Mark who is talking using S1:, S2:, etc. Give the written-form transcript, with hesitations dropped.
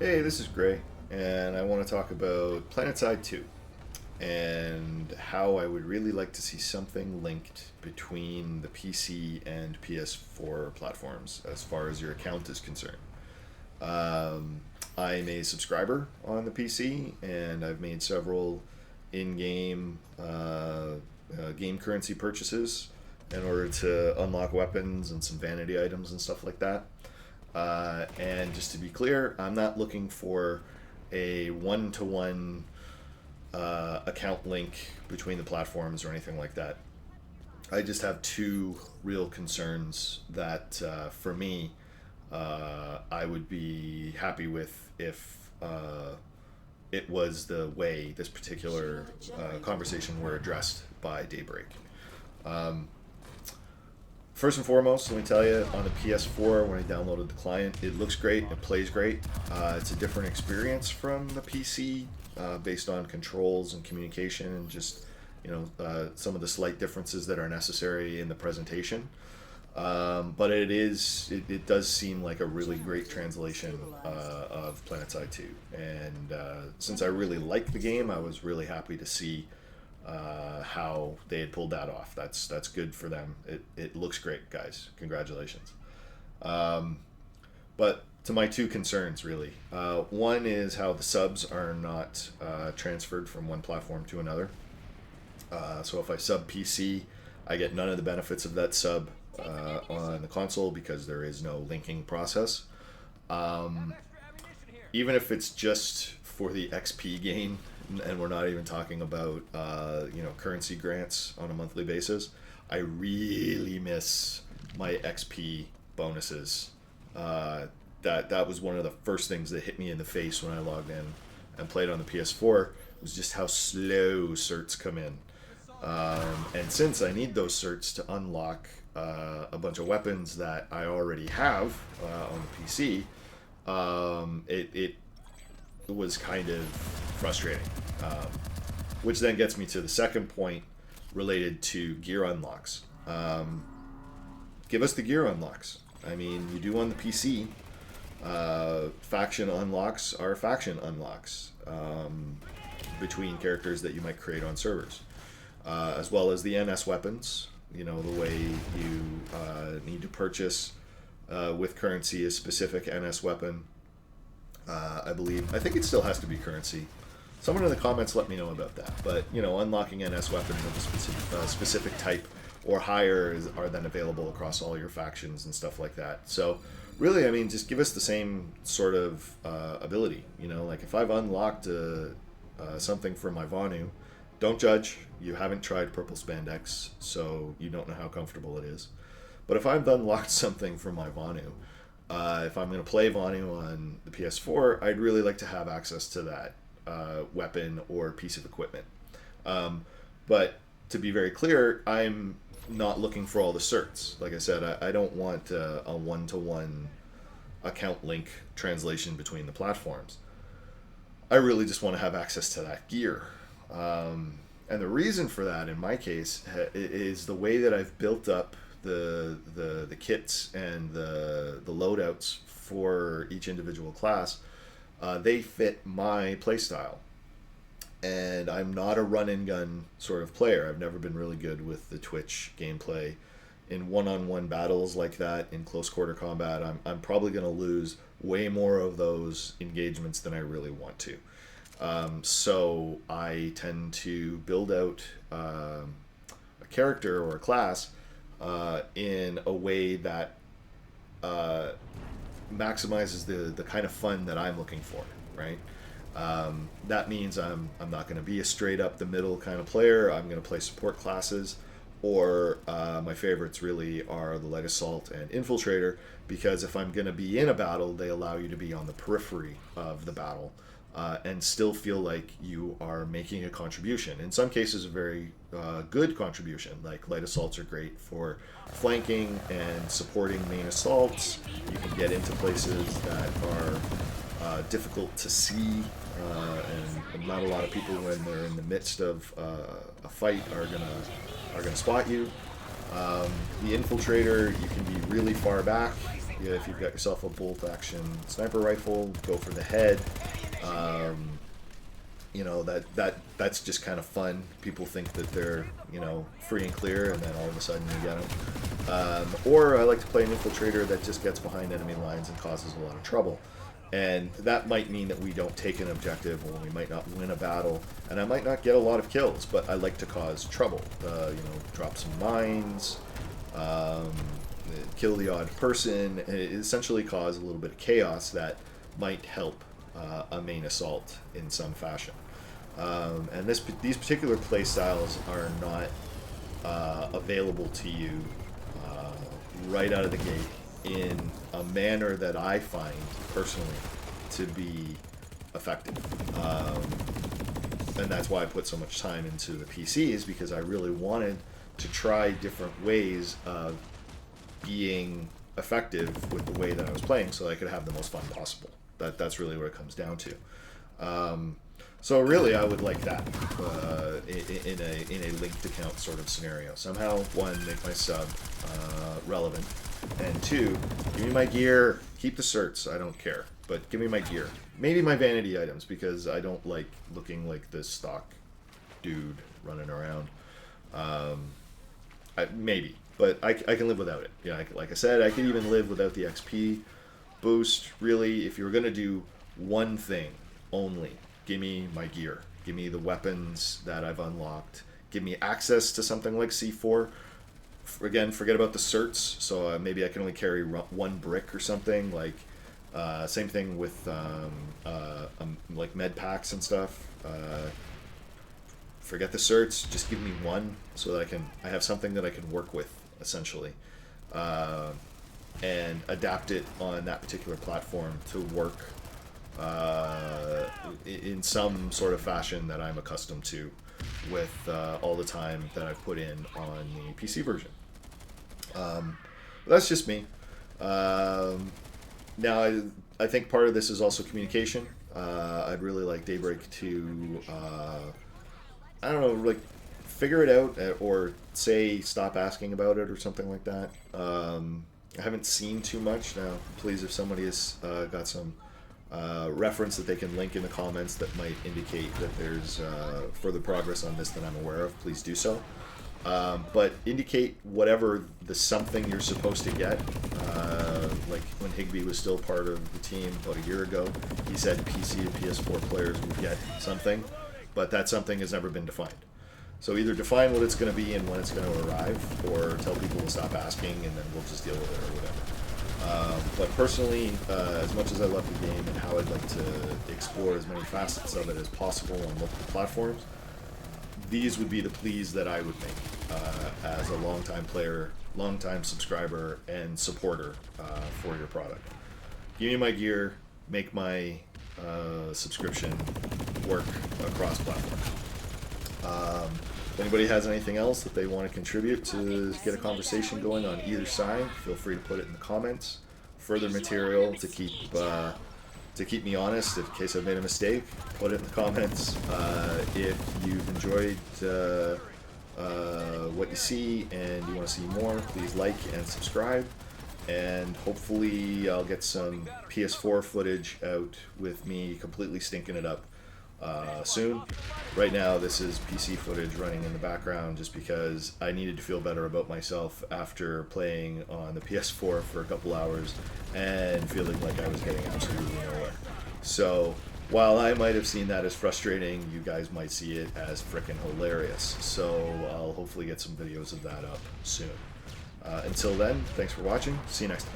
S1: Hey, this is Gray, and I want to talk about Planetside 2 and how I would really like to see something linked between the PC and PS4 platforms as far as your account is concerned. Um, I'm a subscriber on the PC, and I've made several in-game game currency purchases in order to unlock weapons and some vanity items and stuff like that. And just to be clear, I'm not looking for a one-to-one account link between the platforms or anything like that. I just have two real concerns that, for me, I would be happy with if it was the way this particular conversation were addressed by Daybreak. Um, First and foremost, let me tell you, on the PS4, when I downloaded the client, it looks great, it plays great. It's a different experience from the PC, based on controls and communication and just, some of the slight differences that are necessary in the presentation. But it does seem like a really great translation of Planetside 2. And since I really like the game, I was really happy to see how they had pulled that off. That's good for them. It looks great, guys. Congratulations. Um, but to my two concerns, really, one is how the subs are not transferred from one platform to another. So if I sub PC, I get none of the benefits of that sub on the console because there is no linking process. Um, Even if it's just for the XP gain, and we're not even talking about currency grants on a monthly basis, I really miss my XP bonuses. That was one of the first things that hit me in the face when I logged in and played on the PS4, was just how slow certs come in. And since I need those certs to unlock a bunch of weapons that I already have on the PC, it was kind of frustrating. Um, which then gets me to the second point related to gear unlocks. Give us the gear unlocks. I mean, you do on the PC. Faction unlocks are faction unlocks between characters that you might create on servers, as well as the NS weapons. You know, the way you need to purchase with currency a specific NS weapon. I think it still has to be currency. Someone in the comments let me know about that. But, unlocking NS weapons of a specific type or higher are then available across all your factions and stuff like that. So, really, I mean, just give us the same sort of ability. Like if I've unlocked something for my Vanu, don't judge. You haven't tried purple spandex, so you don't know how comfortable it is. But if I've unlocked something for my Vanu, if I'm going to play Vanu on the PS4, I'd really like to have access to that weapon or piece of equipment. But to be very clear, I'm not looking for all the certs. Like I said, I don't want a one-to-one account link translation between the platforms. I really just want to have access to that gear. And the reason for that, in my case, is the way that I've built up the kits and the loadouts for each individual class. They fit my playstyle. And I'm not a run and gun sort of player. I've never been really good with the Twitch gameplay. In one-on-one battles like that, in close quarter combat, I'm probably going to lose way more of those engagements than I really want to. So I tend to build out a character or a class in a way that maximizes the kind of fun that I'm looking for, right? That means I'm not going to be a straight up the middle kind of player. I'm going to play support classes, or my favorites really are the Light Assault and Infiltrator, because if I'm going to be in a battle, they allow you to be on the periphery of the battle and still feel like you are making a contribution. In some cases, a very good contribution. Like Light Assaults are great for flanking and supporting main assaults. You can get into places that are difficult to see, and not a lot of people, when they're in the midst of a fight, are gonna spot you. The Infiltrator, you can be really far back Yeah, if you've got yourself a bolt action sniper rifle, go for the head. You know, that's just kind of fun. People think that they're, you know, free and clear, and then all of a sudden you get them. Or I like to play an infiltrator that just gets behind enemy lines and causes a lot of trouble. And that might mean that we don't take an objective, or we might not win a battle, and I might not get a lot of kills, but I like to cause trouble. You know, drop some mines, kill the odd person, and essentially cause a little bit of chaos that might help a main assault in some fashion. And these particular play styles are not available to you right out of the gate in a manner that I find personally to be effective. And that's why I put so much time into the PCs, because I really wanted to try different ways of being effective with the way that I was playing, so I could have the most fun possible. That's really what it comes down to. So really, I would like that in a linked account sort of scenario. Somehow, one, make my sub relevant, and two, give me my gear. Keep the certs, I don't care, but give me my gear. Maybe my vanity items, because I don't like looking like this stock dude running around. Maybe, but I can live without it. You know, like I said, I can even live without the XP boost. Really, if you were going to do one thing only, give me my gear. Give me the weapons that I've unlocked. Give me access to something like C4. Again, forget about the certs. So maybe I can only carry one brick or something. Like same thing with like med packs and stuff. Forget the certs. Just give me one, so that I have something that I can work with, essentially, and adapt it on that particular platform to work in some sort of fashion that I'm accustomed to, with all the time that I've put in on the PC version. That's just me. Now, I think part of this is also communication. I'd really like Daybreak to, I don't know, like, figure it out, or say stop asking about it or something like that. I haven't seen too much. Now, please, if somebody has got some reference that they can link in the comments that might indicate that there's further progress on this that I'm aware of, please do so. But indicate whatever the something you're supposed to get. Like when Higby was still part of the team about a year ago, he said PC and PS4 players would get something, but that something has never been defined. So either define what it's going to be and when it's going to arrive, or tell people to stop asking and then we'll just deal with it or whatever. But personally, as much as I love the game and how I'd like to explore as many facets of it as possible on multiple platforms, these would be the pleas that I would make as a longtime player, longtime subscriber, and supporter for your product. Give me my gear, make my subscription work across platforms. If anybody has anything else that they want to contribute to get a conversation going on either side, feel free to put it in the comments. Further material to keep me honest in case I've made a mistake, put it in the comments. If you've enjoyed what you see and you want to see more, please like and subscribe. And hopefully I'll get some PS4 footage out with me completely stinking it up soon. Right now this is PC footage running in the background just because I needed to feel better about myself after playing on the PS4 for a couple hours and feeling like I was getting absolutely nowhere. So while I might have seen that as frustrating, you guys might see it as frickin' hilarious. So I'll hopefully get some videos of that up soon. Until then, thanks for watching. See you next time.